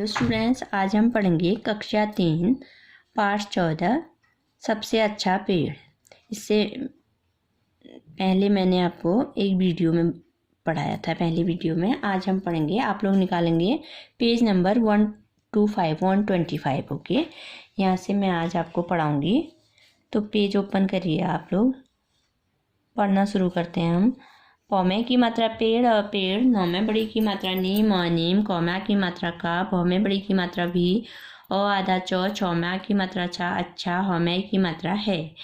Students, आज हम पढ़ेंगे कक्षा 3 पाठ 14 सबसे अच्छा पेड़। इससे पहले मैंने आपको एक वीडियो में पढ़ाया था, पहली वीडियो में। आज हम पढ़ेंगे, आप लोग निकालेंगे पेज नंबर 125 ओके। यहाँ से मैं आज आपको पढ़ाऊँगी, तो पेज ओपन करिए आप लोग, पढ़ना शुरू करते हैं हम। पौमे की मात्रा पेड़, पेड़। नौ में बड़ी की मात्रा नीम, नीम। कौमा की मात्रा का। भौ में बड़ी की मात्रा भी। आधा चौ। छौमा की मात्रा छा, अच्छा। हौमे की मात्रा है।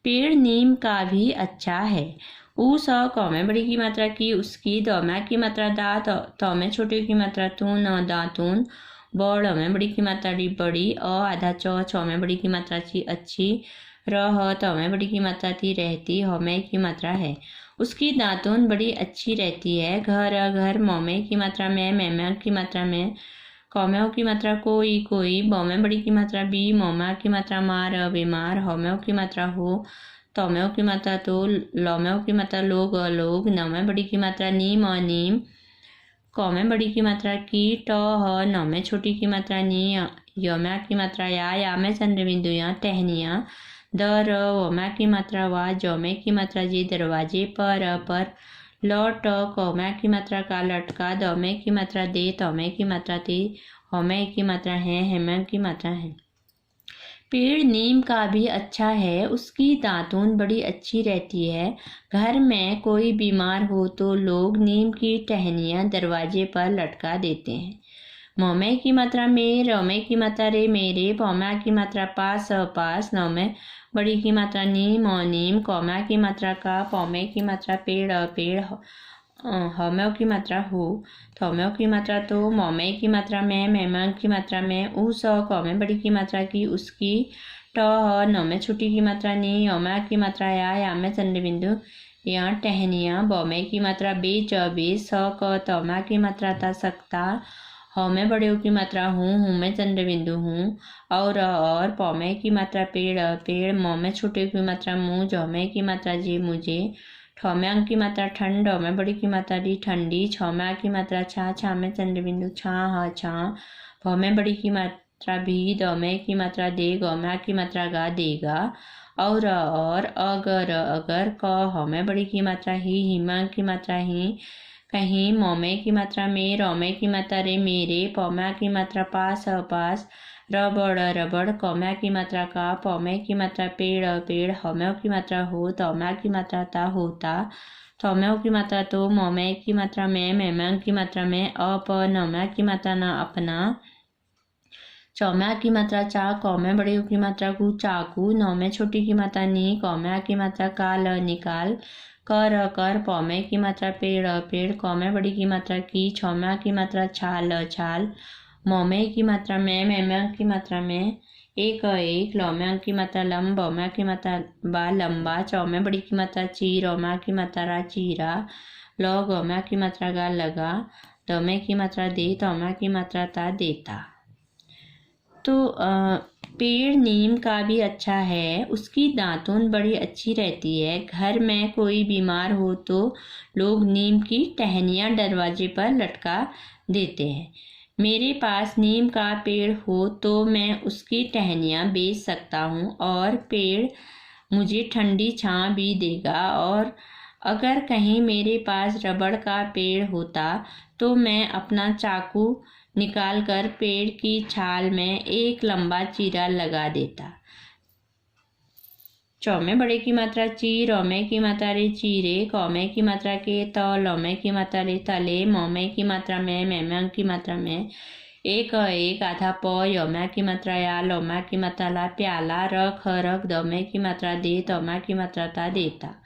पेड़ नीम का भी अच्छा है। कौ में बड़ी की मात्रा की, उसकी। दौमा की मात्रा दा, तौ में छोटी की मात्रा तून, दातून। बौड़ में बड़ी की मात्रा डी, बड़ी। आधा चौ। छौ में बड़ी की मात्रा ची, अच्छी। तौ में बड़ी की मात्रा थी, रहती। हौमे की मात्रा है, उसकी दातून बड़ी अच्छी रहती है। घर, मौमे की मात्रा में, मैमा की मात्रा में। कौमेओ की मात्रा कोई। बौमे बड़ी की मात्रा बी, मौमा की मात्रा मार, बीमार। हौमेओ की मात्रा हो, तौमेओ की मात्रा तो। लौमेओ की मात्रा लोग। नौमे बड़ी की मात्रा नीम, नीम। कौमे बड़ी की मात्रा की, नौमे छोटी की मात्रा नी। यौमा की मात्रा या में चंद्र बिंदु या, टहनिया। वौमा की मात्रा वा, जौमे की मात्रा जी, दरवाजे पर। लौट, कौमा की मात्रा का, लटका। दौमे की मात्रा दे, तौमे की मात्रा ती। हौमे की मात्रा है, हेमे की मात्रा है। पेड़ नीम का भी अच्छा है, उसकी दातून बड़ी अच्छी रहती है। घर में कोई बीमार हो तो लोग नीम की टहनियाँ दरवाजे पर लटका देते हैं। मौमे की मात्रा में, रौमे की मात्रा रे, मेरे। पौमा की मात्रा पास। नौमे बड़ी की मात्रा नीम, नीम। कौमा की मात्रा का। पौमे की मात्रा पेड़। हौमेओ की मात्रा हो, थौमेओ की मात्रा तो। मौमे की मात्रा में, मैमा की मात्रा में। कौमे बड़ी की मात्रा की, उसकी। नौमे छोटी की मात्रा नी। यौमा की मात्रा या में चंद्र बिंदु या, टहनिया। बौमे की मात्रा बेच, तौमा की मात्रा था, सकता। हौमे बड़े की मात्रा हूँ में चंद्र बिंदु हूँ। और पौमे की मात्रा पेड़। मौमे छोटे की मात्रा मुँह, जौमे की मात्रा जी, मुझे। ठौम्या की मात्रा ठंड, में बड़ी की मात्रा डी, ठंडी। छौम्या की मात्रा छा में चंद्र बिंदु छा। भौ में बड़ी की मात्रा भी, दौमे की मात्रा दे, गौम्या की मात्रा गा, देगा। और अगर हौमे बड़ी की मात्रा ही, हिमा की मात्रा ही, कहीं। मौमे की मात्रा में, रौमे की मात्रा रे, मेरे। पौम्या की मात्रा पास। रबड़। कौम्या की मात्रा का। पौमे की मात्रा पेड़। हौमेओ की मात्रा हो, तौम्या की मात्रा ता, होता। थौमेओ की मात्रा तो। मौमे की मात्रा में, मैमा की मात्रा में। नौम्या की मात्रा ना, अपना। चौम्या की मात्रा चा। कौमे बड़े की मात्रा को, चाकू। नौमे छोटी की मात्रा नी। कौम्या की मात्रा का, निकाल। कर। पौमे की मात्रा पेड़। कौमे बड़ी की मात्रा की, छौम्या की मात्रा छाल। मौमे की मात्रा में, मैमा की मात्रा में। एक। लौम्या की मात्रा लम, बौम्या की मात्रा बा, लंबा। चौमे बड़ी की मात्रा ची, रौम्या की मात्रा रा, चीरा। गौम्या की मात्रा गा, लगा। दौमे की मात्रा दे, तौम्या की मात्रा ता, देता। तो पेड़ नीम का भी अच्छा है, उसकी दातून बड़ी अच्छी रहती है। घर में कोई बीमार हो तो लोग नीम की टहनियाँ दरवाजे पर लटका देते हैं। मेरे पास नीम का पेड़ हो तो मैं उसकी टहनियाँ बेच सकता हूँ, और पेड़ मुझे ठंडी छां भी देगा। और अगर कहीं मेरे पास रबड़ का पेड़ होता तो मैं अपना चाकू निकाल कर पेड़ की छाल में एक लंबा चीरा लगा देता। चौमे बड़े की मात्रा ची, रौमे की मात्रा रे, चीरे। कौमे की मात्रा के, लौमे की मात्रा रे, तले। मौमे की मात्रा में, मैमा की मात्रा में। एक। आधा पौ। यौमा की मात्रा या, लौमा की मात्रा ला, प्याला। रख। दौमे की मात्रा दे, तौमा की मात्रा ता, देता।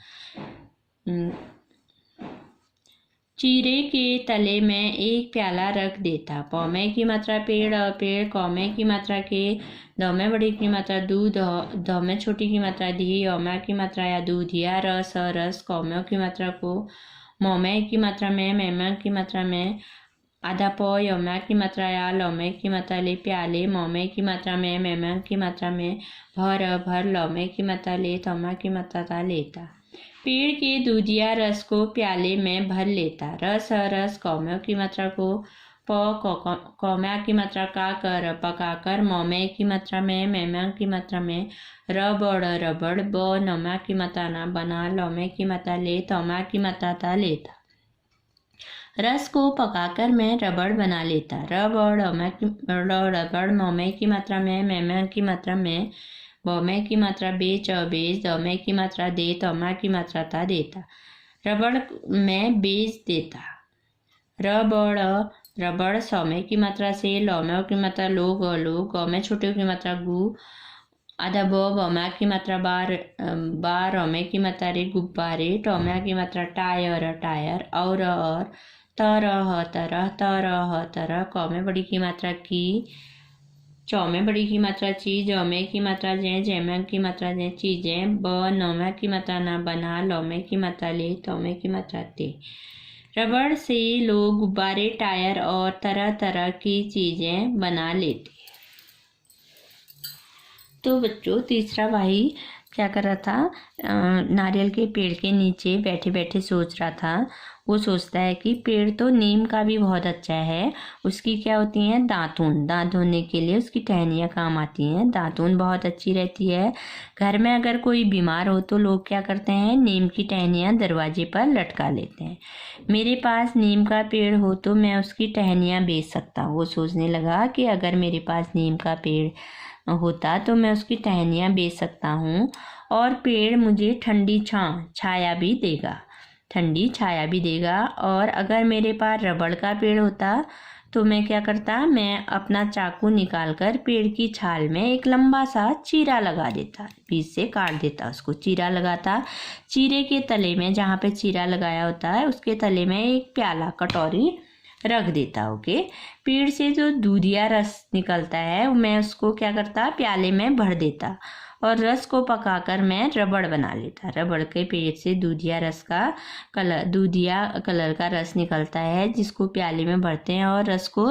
चीरे के तले में एक प्याला रख देता। पौमे की मात्रा पेड़। कौमे की मात्रा के, दौमे बड़ी की मात्रा दूध। दौमे छोटी की मात्रा धी। यौमा की मात्रा या, दूधिया। रस। कौमे की मात्रा को। मौमे की मात्रा में, मैमा की मात्रा में। आधा पौ। यौमा की मात्रा या, लौमे की मात्रा ले, प्याले। मौमे की मात्रा में, मैमा की मात्रा में। भर। लौमे की मात्रा ले, तौमा की मात्रा ता, लेता। पेड़ के दूधिया रस को प्याले में भर लेता। रस। कौमे की मात्रा को। कौम्या की मात्रा का कर पकाकर, मौमे की मात्रा में, मैमा की मात्रा में, रबड़ रबड़, ब नौमा की मात्रा ना बना, लौमे की मात्रा ले, तौमा की मात्रा था लेता। रस को पकाकर मैं रबड़ बना लेता। रबड़ रबड़ मौमे की मात्रा में, मैमा की मात्रा में, बौमे की मात्रा बेच बेच, दौमे की मात्रा दे, तौमा की मात्रा था देता। रबड़ में बेच देता। रबड़ रबड़ सौमे की मात्रा से, लौमे की मात्रा लो गो, गौमे छोटे की मात्रा गु, आधा बौमा की मात्रा बार रौमे की मात्रा रे, गुब्बारे, टौम्या की मात्रा टायर टायर, और तरह तरह, कौमे बड़ी की मात्रा की, चौमे बड़ी की मात्रा चीज, औमे की मात्रा जै, जैमा की मात्रा जै चीजें, ब नौमा की मात्रा ना बना, लौमे की मात्रा ले, तौमे की मात्रा ते। रबड़ से लोग गुब्बारे, टायर और तरह तरह की चीजें बना लेते। तो बच्चों तीसरा भाई क्या कर रहा था, नारियल के पेड़ के नीचे बैठे बैठे सोच रहा था। वो सोचता है कि पेड़ तो नीम का भी बहुत अच्छा है, उसकी क्या होती हैं दातून, दांत धोने के लिए उसकी टहनियाँ काम आती हैं, दातून बहुत अच्छी रहती है। घर में अगर कोई बीमार हो तो लोग क्या करते हैं, नीम की टहनियाँ दरवाजे पर लटका लेते हैं। मेरे पास नीम का पेड़ हो तो मैं उसकी टहनियाँ बेच सकता हूँ। वो सोचने लगा कि अगर मेरे पास नीम का पेड़ होता तो मैं उसकी टहनियाँ बेच सकता हूँ, और पेड़ मुझे ठंडी छाया भी देगा, ठंडी छाया भी देगा। और अगर मेरे पास रबड़ का पेड़ होता तो मैं क्या करता, मैं अपना चाकू निकालकर पेड़ की छाल में एक लंबा सा चीरा लगा देता, बीच से काट देता, उसको चीरा लगाता। चीरे के तले में, जहाँ पे चीरा लगाया होता है उसके तले में एक प्याला कटोरी रख देता। ओके, पेड़ से जो दूधिया रस निकलता है मैं उसको क्या करता, प्याले में भर देता, और रस को पकाकर मैं रबड़ बना लेता। रबड़ के पेड़ से दूधिया कलर का रस निकलता है, जिसको प्याले में भरते हैं और रस को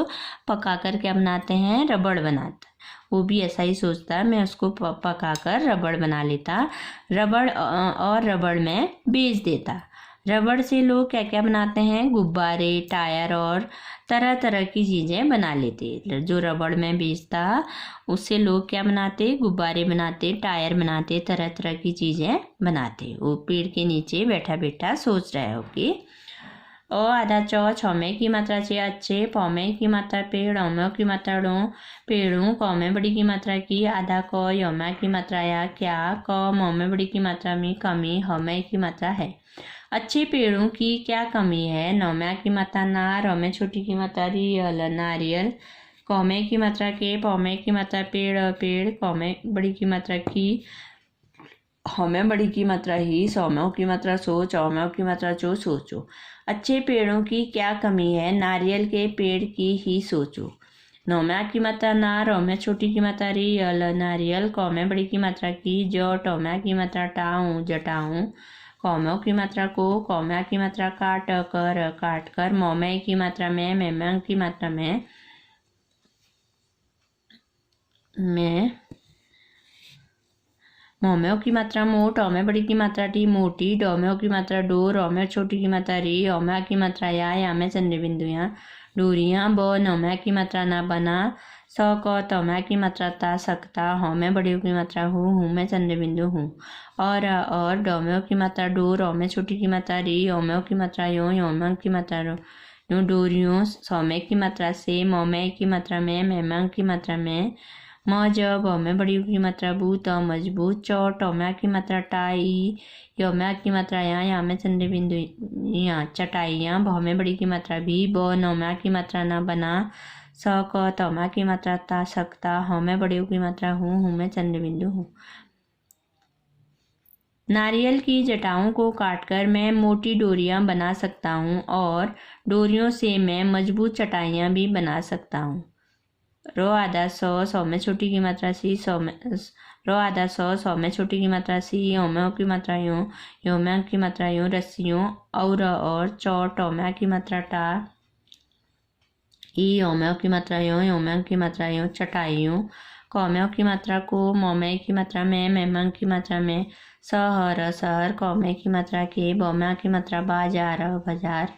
पकाकर क्या बनाते हैं, रबड़ बनाते हैं। वो भी ऐसा ही सोचता, मैं उसको पकाकर रबड़ बना लेता, रबड़ में बेच देता। रबड़ से लोग क्या क्या बनाते हैं, गुब्बारे, टायर और तरह तरह की चीज़ें बना लेते। जो रबड़ में बेचता उससे लोग क्या बनाते, गुब्बारे बनाते, टायर बनाते, तरह तरह की चीज़ें बनाते। वो पेड़ के नीचे बैठा बैठा सोच रहा है। ओके, और आधा छौमे की मात्रा से अच्छे, पौमे की मात्रा पेड़, औमे की मात्रा डो पेड़ों, कौमे बड़ी की मात्रा की, आधा क यौमा की मात्रा या क्या, क मौमे बड़ी की मात्रा में कमी, हौमे की मात्रा है। अच्छे पेड़ों की क्या कमी है, नौम्या की मात्रा नार, औमे छोटी की मात्रा रियल नारियल, कौमे की मात्रा के, पौमे की मात्रा पेड़, कौमे बड़ी की मात्रा की, हौमे बड़ी की मात्रा ही, सौम्यों की मात्रा सोच, औम्यों की मात्रा जो सोचो। अच्छे पेड़ों की क्या कमी है, नारियल के पेड़ की ही सोचो। नौम्या की मात्रा नार, औमे छोटी की मात्रा रियल नारियल, कौमे बड़ी की मात्रा की, जो टौम्या की मात्रा टाऊँ जटाऊँ, कौमों की मात्रा को, कौम्या की मात्रा काट कर, मौमे की मात्रा में, मैमा की मात्रा में, मौम्यों की मात्रा मोट, औमे बड़ी की मात्रा टी मोटी, डौम्यों की मात्रा डोर, औमे छोटी की मात्रा री, औम्या की मात्रा या में चंद्र बिंदुयाँ डोरियाँ, ब नौम्या की मात्रा ना बना, स क तौम्या की मात्रा ता सकता, हौमे बड़ी की मात्रा हूँ में चंद्र बिंदु हूँ, और डौम्यों की मात्रा डोर, औमे छोटी की मात्रा री, औम्यों की मात्रा यौम्यों की मात्रा यूँ डोरियों, सौमे की मात्रा से, मौमे की मात्रा में, मैमा की मात्रा में, म जब औमे बड़ी की मात्रा बू, त मजबूत, चौ टौम्या की मात्रा टाई, यौम्या की मात्रा या में चंद्र बिंदु यहाँ चटाइयाँ, भौमे बड़ी की मात्रा भी, ब नौम्या की मात्रा ना बना, स क तौम्या की मात्रा ता सकता, हौमे बड़ी की मात्रा हूँ में चंद्र बिंदु हूँ। नारियल की जटाओं को काटकर मैं मोटी डोरियां बना सकता हूँ, और डोरियों से मैं मजबूत चटाइयाँ भी बना सकता हूँ। रो आधा सौ में छोटी की मात्रा सी, रो आधा सौ में छोटी की मात्रा सी, यौम्यों की मात्रा यौम्या की मात्रा रस्सियों, और चौ टौम्या की मात्रा टा, यौम्यों की मात्रा यौम्या की मात्रा चटाइयों, कौम्यों की मात्रा को, मौमे की मात्रा में, मैमा की मात्रा में, शहर, कौमे की मात्रा के, बौम्या की मात्रा बाजार,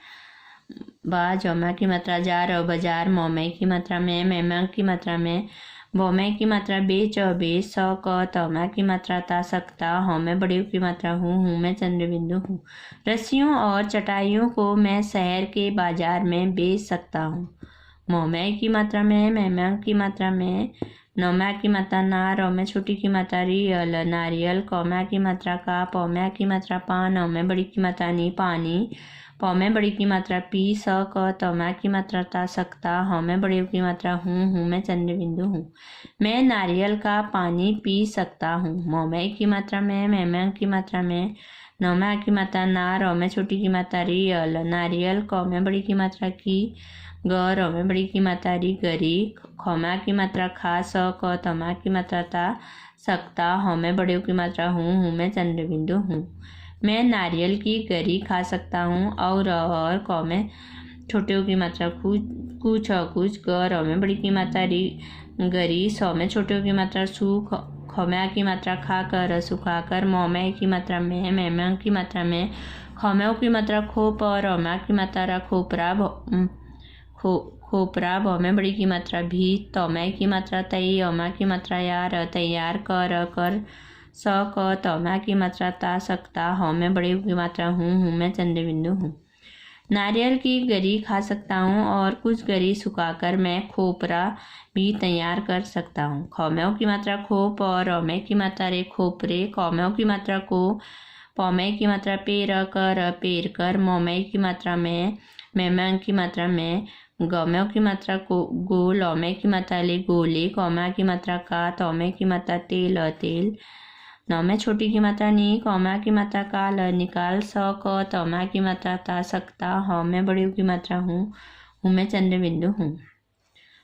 बा जौमा की मात्रा जा र बाजार मौमे की मात्रा में मैमा की मात्रा में भौमे की मात्रा बे च बे स क तौमा की मात्रा ता सकता हौमे बड़े की मात्रा हूँ मैं चंद्र बिंदु हूँ। रस्सियों और चटाइयों को मैं शहर के बाजार में बेच सकता हूँ। मौमे की मात्रा में मैमा की मात्रा में नौमा की मात्रा ना रौमे छोटी की मात्रा रियल नारियल कौमा की मात्रा का पौमा की मात्रा पा नौमे बड़ी की मात्रा नी पानी पौमे बड़ी की मात्रा पी स क तौमा की मात्रा ता सकता हौमे बड़े की मात्रा हूँ मैं चंद्र बिंदु हूँ। मैं नारियल का पानी पी सकता हूँ। मौमे की मात्रा में मैमा की मात्रा में नौमा की मात्रा ना रौमे छोटी की मात्रा रियल नारियल कौमे बड़ी की मात्रा की ग रौमे बड़ी की मात्रा री गरी खौमा की मात्रा खा स क तौमा की मात्रा ता सकता हौमे बड़े की मात्रा हूँ मैं चंद्र बिंदु हूँ। मैं नारियल की गरी खा सकता हूँ और कौमे छोटे की मात्रा कुछ कुछ ग में बड़ी की मात्रा री गरी सौ में छोटे की मात्रा सू खौमे की मात्रा खा कर सुखा कर मौमे की मात्रा में मैमा की मात्रा में खौमे की मात्रा खोप और औमा की मात्रा खोपरा भौमे बड़ी की मात्रा भी तौमे की मात्रा तई औमा की मात्रा यार तैयार कर स क तौमा की मात्रा ता सकता हौमे बड़े की मात्रा हूँ मैं चंद्र बिंदु हूँ। नारियल की गरी खा सकता हूँ और कुछ गरी सुखाकर मैं खोपरा भी तैयार कर सकता हूँ। खौमेओं की मात्रा खोप और औमे की मात्रा रे खोपरे कौमेओं की मात्रा को पौमे की मात्रा पेर कर मौमे की मात्रा में मैमा की मात्रा में गौमेओं की मात्रा को गोल औमे की मात्रा ले गोले कौमा की मात्रा का तौमे की मात्रा तेल नौमे छोटी की मात्रा नी कौमा की मात्रा काल निकाल स क तौमा की मात्रा ता सकता हौमे बड़ी की मात्रा हूँ मैं चंद्र बिंदु हूँ।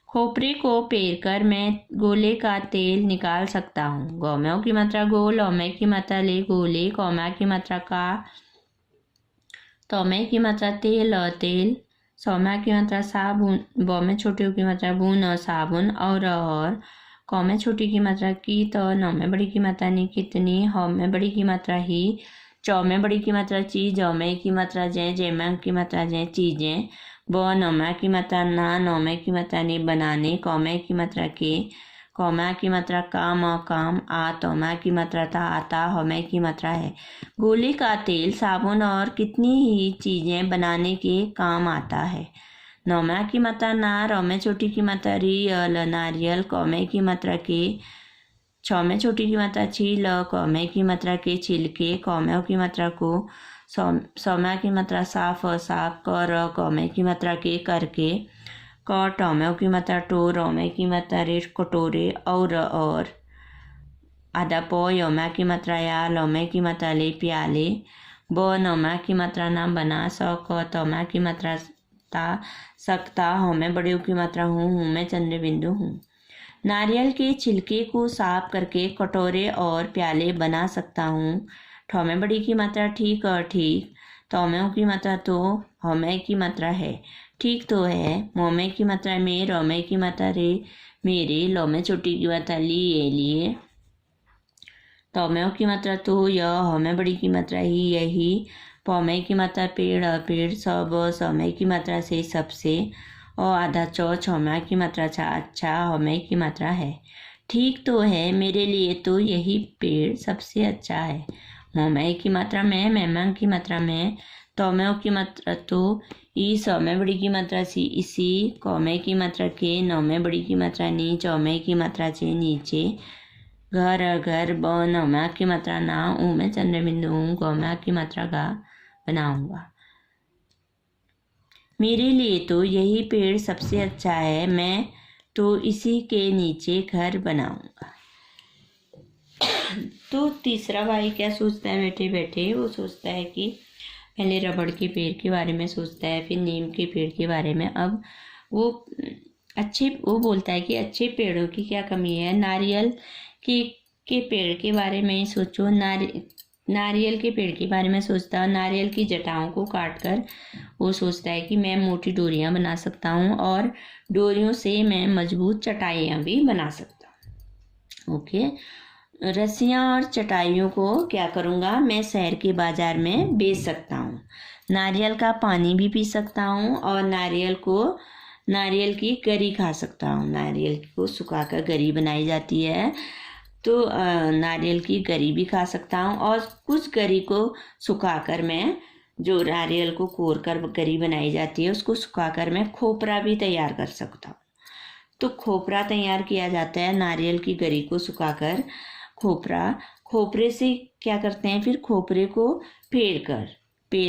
खोपरे को पेर कर मैं गोले का तेल निकाल सकता हूँ। गौमेओं की मात्रा गोल औमे की मात्रा ले गोले कौमा की मात्रा का तौमे की मात्रा तेल सौमा की मात्रा साबुन बौमे छोटी की मात्रा बून और साबुन और कौमे छोटी की मात्रा की तो नौमे बड़ी की मात्रा नी कितनी हौमे बड़ी की मात्रा ही चौमे बड़ी की मात्रा चीज औमे की मात्रा जैमा की मात्रा चीजें ब नौमा की मात्रा ना नौमे की मात्रा नी बनाने कौमे की मात्रा के कौमा की मात्रा काम आ तौमा की मात्रा था आता हौमे की मात्रा है। गोले का तेल साबुन और कितनी ही चीजें बनाने के काम आता है। नौमा की मात्रा ना रौमे छोटी की मात्रा रियल नारियल कौमे की मात्रा के छौमे छोटी की मात्रा छील कौमे की मात्रा के छिलके कौमेओं की मात्रा को सौमा की मात्रा साफ कर कौमे की मात्रा के करके क टौमेओं की मात्रा टोर औमे की मात्रा रे कटोरे और आधा पौ यौमा की मात्रा या लौमे की मात्रा ले प्याले ब नौमा की मात्रा ना बना स क तौमा की मात्रा ता सकता हौमे बड़े की मात्रा हूँ मैं चंद्र बिंदु हूँ। नारियल के छिलके को साफ करके कटोरे और प्याले बना सकता हूँ। ठौमे बड़ी की मात्रा ठीक और ठीक तौमेओं की मात्रा तो हौमे की मात्रा है ठीक तो है मौमे की मात्रा में रौमे की मात्रा रे मेरे लौमे छोटी की मात्रा लिए तौमेओं की मात्रा तो यह हौमे बड़ी की मात्रा ही यही पौमे की मात्रा पेड़ सब सौमे की मात्रा से सबसे और आधा छौमा की मात्रा अच्छा हौमे की मात्रा है ठीक तो है मेरे लिए तो यही पेड़ सबसे अच्छा है। मौमे की मात्रा में मैमा की मात्रा में तौमेओं की मात्रा तो ई सौमे बड़ी की मात्रा सी इसी कौमे की मात्रा के नौमे बड़ी की मात्रा नी चौमे की मात्रा से नीचे घर ब नौमा की मात्रा ना मैं चंद्र बिंदु हूँ गौमा की मात्रा का बनाऊंगा। मेरे लिए तो यही पेड़ सबसे अच्छा है मैं तो इसी के नीचे घर बनाऊंगा। तो तीसरा भाई क्या सोचता है बैठे बैठे वो सोचता है कि पहले रबड़ के पेड़ के बारे में सोचता है फिर नीम के पेड़ के बारे में। अब वो बोलता है कि अच्छे पेड़ों की क्या कमी है। नारियल के पेड़ के बारे में सोचो। नारियल के पेड़ के बारे में सोचता है। नारियल की जटाओं को काटकर वो सोचता है कि मैं मोटी डोरियां बना सकता हूँ और डोरियों से मैं मजबूत चटाइयाँ भी बना सकता हूँ। ओके रस्सियाँ और चटाइयों को क्या करूँगा मैं शहर के बाजार में बेच सकता हूँ। नारियल का पानी भी पी सकता हूँ और नारियल की गरी खा सकता हूँ। नारियल को सुखाकर गरी बनाई जाती है, तो नारियल की गरी भी खा सकता हूँ। और कुछ गरी को सुखाकर मैं, जो नारियल को कोर कर गरी बनाई जाती है, उसको सुखाकर मैं खोपरा भी तैयार कर सकता हूँ। तो खोपरा तैयार किया जाता है नारियल की गरी को सुखाकर। खोपरे से क्या करते हैं, फिर खोपरे को पेर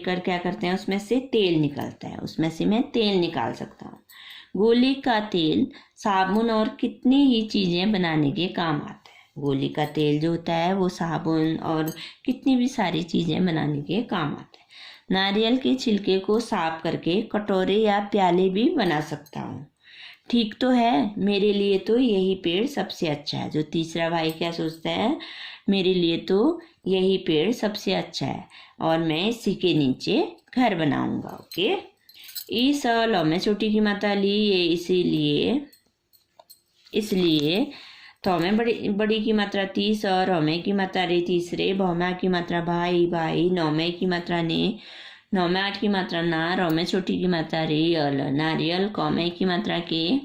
कर क्या करते हैं, उसमें से तेल निकलता है, उसमें से मैं तेल निकाल सकता हूँ। गोली का तेल साबुन और कितनी ही चीज़ें बनाने के काम आता है। गोली का तेल जो होता है वो साबुन और कितनी भी सारी चीज़ें बनाने के काम आता है। नारियल के छिलके को साफ करके कटोरे या प्याले भी बना सकता हूँ। ठीक तो है, मेरे लिए तो यही पेड़ सबसे अच्छा है। जो तीसरा भाई क्या सोचता है, मेरे लिए तो यही पेड़ सबसे अच्छा है और मैं इसी के नीचे घर बनाऊंगा। ओके, इस लौ में छोटी की मात्रा ली, ये इसलिए तो में बड़ी की मात्रा 30 और हमें की मात्रा रे तीसरे, भौमा की मात्रा भाई, नौमे की मात्रा ने, नौमे 8 की मात्रा ना, रौमे छोटी की मात्रा रे अल, नारियल कौमे की मात्रा के,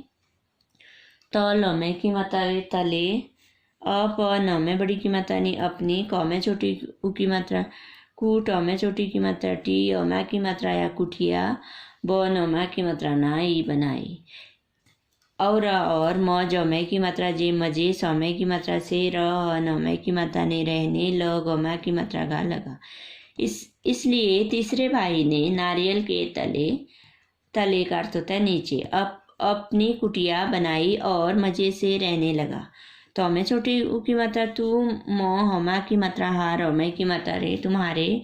तो लौमे की मात्रा रे तले, अप नौमे बड़ी की मात्रा नी अपनी, कौमे छोटी की मात्रा कूट, औमे छोटी की मात्रा टी, औमा की मात्रा या कुठिया, ब नौमा की मात्रा ना ई बनाई, और मौज औमे की मात्रा जे मजे, सौमे की मात्रा से, र नौमे की मात्रा ने रहने, ल गौमा की मात्रा गा लगा। इसलिए तीसरे भाई ने नारियल के तले का अर्थ होता है नीचे, अपनी कुटिया बनाई और मजे से रहने लगा। तो मैं छोटी की मात्रा तू, मो हमा की मात्रा हार, औमे की मात्रा रे तुम्हारे,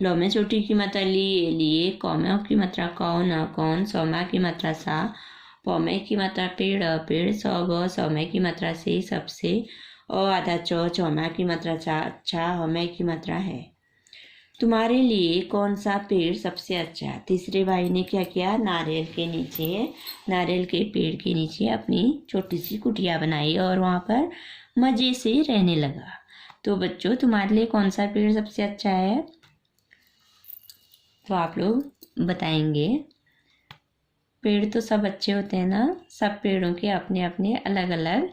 लो में छोटी की मात्रा लिए, कौमे की मात्रा कौन कौन, सौमा की मात्रा सा, पौमे की मात्रा पेड़, सौमे की मात्रा से सबसे, आधा चौमा की मात्रा अच्छा, हमें की मात्रा है। तुम्हारे लिए कौन सा पेड़ सबसे अच्छा है। तीसरे भाई ने क्या किया, नारियल के पेड़ के नीचे अपनी छोटी सी कुटिया बनाई और वहाँ पर मज़े से रहने लगा। तो बच्चों, तुम्हारे लिए कौन सा पेड़ सबसे अच्छा है, तो आप लोग बताएंगे। पेड़ तो सब अच्छे होते हैं ना, सब पेड़ों के अपने अपने अलग अलग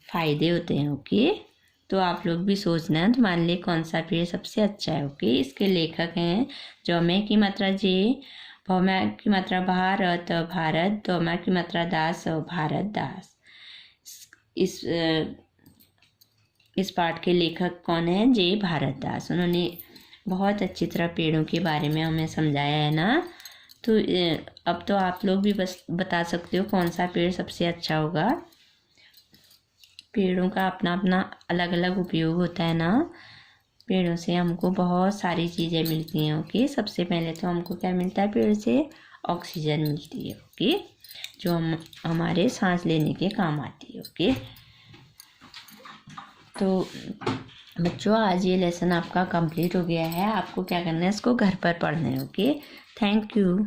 फायदे होते हैं। ओके, तो आप लोग भी सोचना तुम्हारे लिए कौन सा पेड़ सबसे अच्छा है। ओके, इसके लेखक हैं जौमे की मात्रा जे, भौमा की मात्रा भारत, दौमा की मात्रा दास, भारत दास। इस पाठ के लेखक कौन है, जे भारत दास। उन्होंने बहुत अच्छी तरह पेड़ों के बारे में हमें समझाया है ना। तो अब तो आप लोग भी बस बता सकते हो कौन सा पेड़ सबसे अच्छा होगा। पेड़ों का अपना अपना अलग अलग उपयोग होता है ना। पेड़ों से हमको बहुत सारी चीज़ें मिलती हैं। ओके, सबसे पहले तो हमको क्या मिलता है, पेड़ से ऑक्सीजन मिलती है। ओके, जो हमारे सांस लेने के काम आती है। ओके, तो बच्चों, आज ये लेसन आपका कंप्लीट हो गया है। आपको क्या करना है, इसको घर पर पढ़ना है। Okay, thank you.